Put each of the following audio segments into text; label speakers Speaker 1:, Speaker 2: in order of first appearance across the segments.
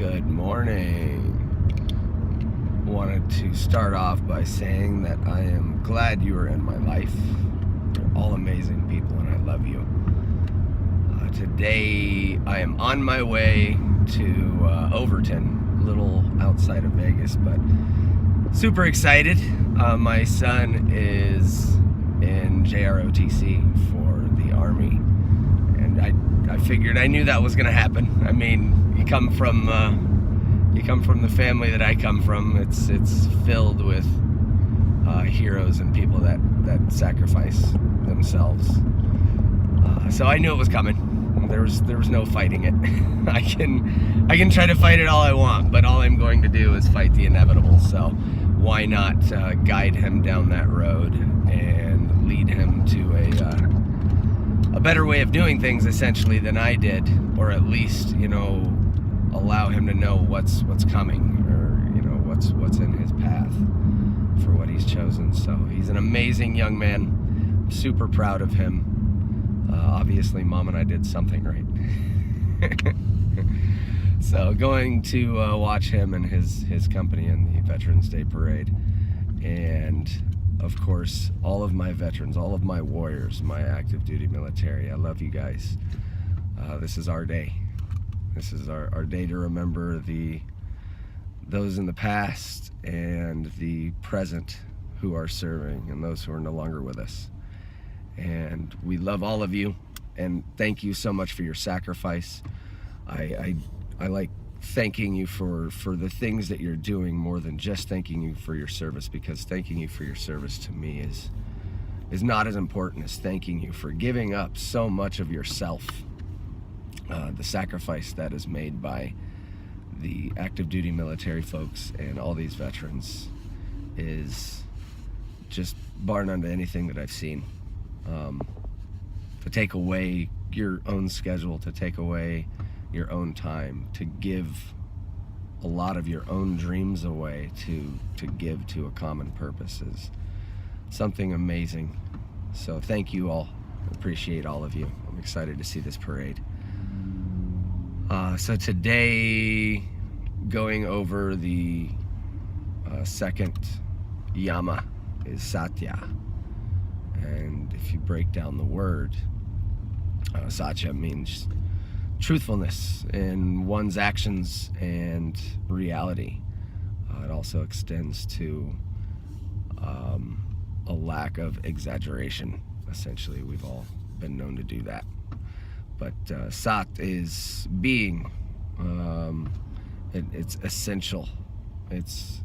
Speaker 1: Good morning. Wanted to start off by saying that I am glad you are in my life. You're all amazing people and I love you. Today I am on my way to Overton, a little outside of Vegas, but super excited. My son is in JROTC for the Army, and I figured, I knew that was going to happen. I mean, you come from the family that I come from. It's filled with heroes and people that sacrifice themselves. So I knew it was coming. There was no fighting it. I can try to fight it all I want, but all I'm going to do is fight the inevitable. So why not guide him down that road and lead him to a better way of doing things, essentially, than I did, or at least, allow him to know what's coming, or what's in his path for what he's chosen. So he's an amazing young man. I'm super proud of him. Obviously, Mom and I did something right. So going to watch him and his company in the Veterans Day Parade, and of course all of my veterans, all of my warriors, my active duty military. I love you guys. This is our day. This is our day to remember those in the past and the present who are serving and those who are no longer with us. And we love all of you, and thank you so much for your sacrifice. I like thanking you for the things that you're doing more than just thanking you for your service, because thanking you for your service to me is not as important as thanking you for giving up so much of yourself. The sacrifice that is made by the active duty military folks and all these veterans is just bar none to anything that I've seen. To take away your own schedule, to take away your own time, to give a lot of your own dreams away, to give to a common purpose is something amazing. So thank you all. Appreciate all of you. I'm excited to see this parade. So today, going over the second yama is Satya. And if you break down the word, Satya means truthfulness in one's actions and reality. It also extends to a lack of exaggeration. Essentially, we've all been known to do that. But Sat is being. It's essential. It's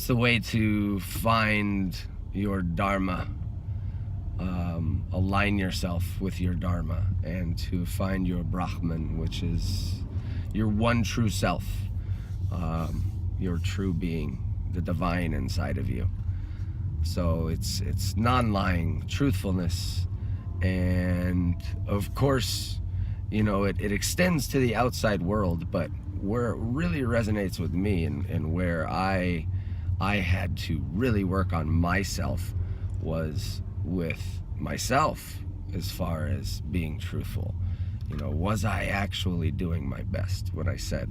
Speaker 1: the way to find your dharma. Align yourself with your dharma, and to find your Brahman, which is your one true self, your true being, the divine inside of you. So it's non-lying, truthfulness, and of course, it extends to the outside world, but where it really resonates with me and where I had to really work on myself was with myself, as far as being truthful. Was I actually doing my best when I said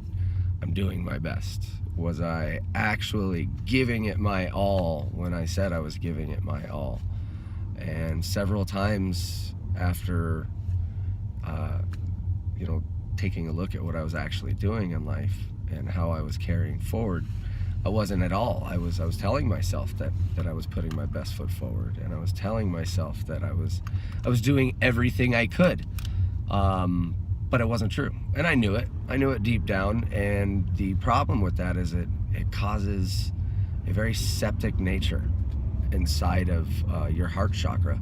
Speaker 1: I'm doing my best? Was I actually giving it my all when I said I was giving it my all? And several times after taking a look at what I was actually doing in life and how I was carrying forward, I wasn't at all. I was telling myself that I was putting my best foot forward, and I was telling myself that I was doing everything I could, but it wasn't true, and I knew it deep down. And the problem with that is it causes a very septic nature inside of your heart chakra,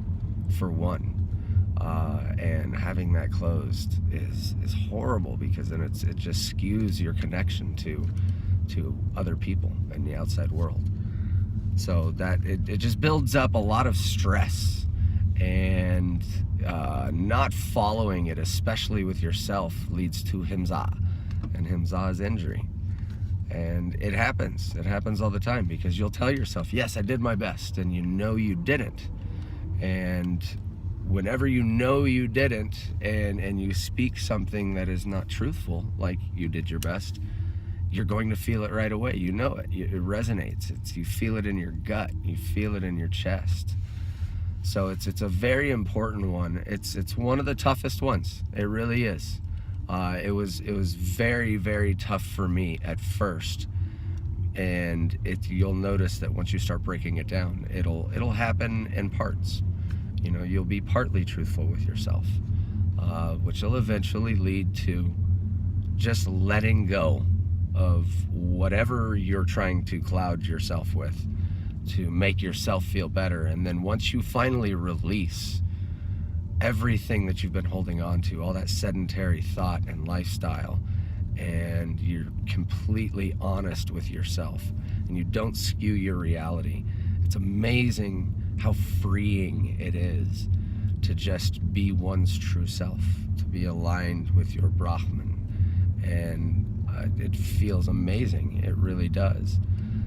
Speaker 1: for one. And having that closed is horrible, because then it just skews your connection to other people in the outside world. So that it just builds up a lot of stress, and not following it, especially with yourself, leads to himza, and himza is injury. And it happens all the time, because you'll tell yourself, yes, I did my best, and you didn't. And whenever you didn't, and you speak something that is not truthful, like you did your best, you're going to feel it right away. You know it. It resonates. You feel it in your gut. You feel it in your chest. So it's a very important one. It's one of the toughest ones. It really is. It was very, very tough for me at first, and you'll notice that once you start breaking it down, it'll happen in parts. You know, you'll be partly truthful with yourself, which will eventually lead to just letting go of whatever you're trying to cloud yourself with to make yourself feel better. And then once you finally release everything that you've been holding on to, all that sedentary thought and lifestyle, and you're completely honest with yourself and you don't skew your reality, it's amazing how freeing it is to just be one's true self, to be aligned with your Brahman. And it feels amazing. It really does.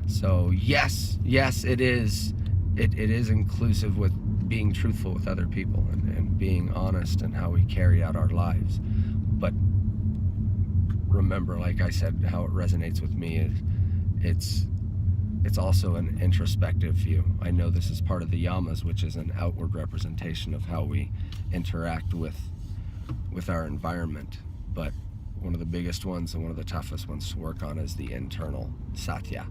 Speaker 1: So yes, it is. It is inclusive with being truthful with other people and being honest in how we carry out our lives. But remember, like I said, how it resonates with me is it's also an introspective view. I know this is part of the yamas, which is an outward representation of how we interact with our environment. But one of the biggest ones and one of the toughest ones to work on is the internal Satya.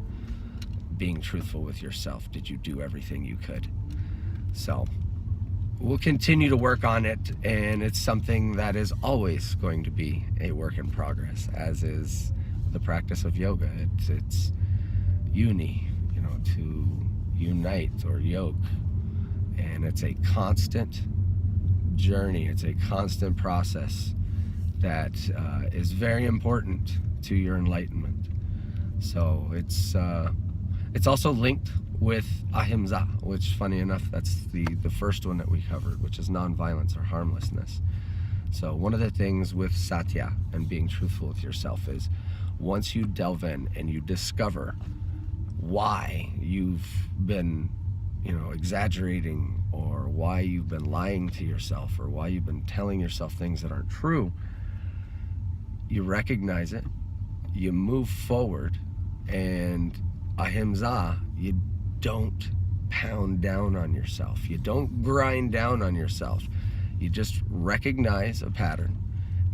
Speaker 1: Being truthful with yourself. Did you do everything you could? So we'll continue to work on it, and it's something that is always going to be a work in progress, as is the practice of yoga. It's uni, you know, to unite or yoke, and it's a constant journey. It's a constant process that is very important to your enlightenment. So it's also linked with ahimsa, which, funny enough, that's the first one that we covered, which is nonviolence or harmlessness. So one of the things with Satya and being truthful with yourself is once you delve in and you discover why you've been, you know, exaggerating, or why you've been lying to yourself, or why you've been telling yourself things that aren't true, you recognize it, you move forward, and ahimsa, you don't pound down on yourself. You don't grind down on yourself. You just recognize a pattern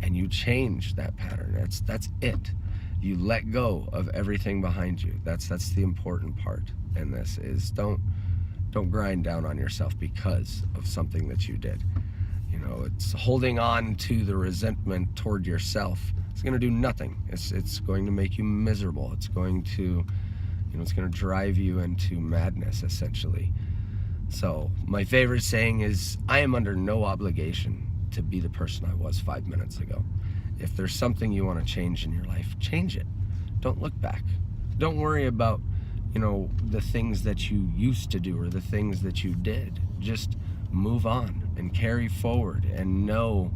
Speaker 1: and you change that pattern. That's it. You let go of everything behind you. That's the important part in this, is don't grind down on yourself because of something that you did. You know, it's holding on to the resentment toward yourself. It's going to do nothing. It's going to make you miserable. It's going to, you know, it's going to drive you into madness, essentially. So my favorite saying is, I am under no obligation to be the person I was 5 minutes ago. If there's something you want to change in your life, change it. Don't look back. Don't worry about, you know, the things that you used to do or the things that you did. Just move on and carry forward and know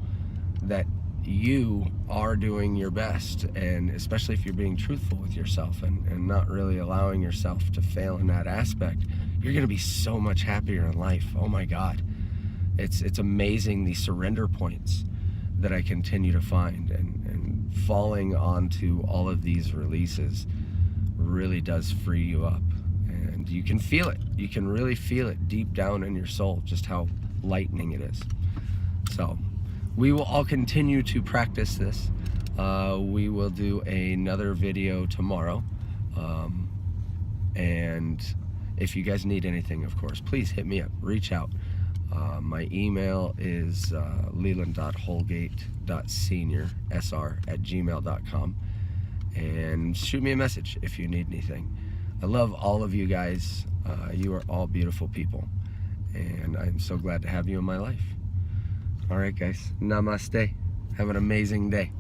Speaker 1: that you are doing your best, and especially if you're being truthful with yourself and not really allowing yourself to fail in that aspect, you're going to be so much happier in life. Oh my God. It's amazing the surrender points that I continue to find, and falling onto all of these releases really does free you up, and you can feel it. You can really feel it deep down in your soul, just how lightening it is. So we will all continue to practice this. We will do another video tomorrow, and if you guys need anything, of course, please hit me up, reach out. My email is leland.holgate.senior@gmail.com, and shoot me a message if you need anything. I love all of you guys. You are all beautiful people, and I'm so glad to have you in my life. All right, guys, namaste. Have an amazing day.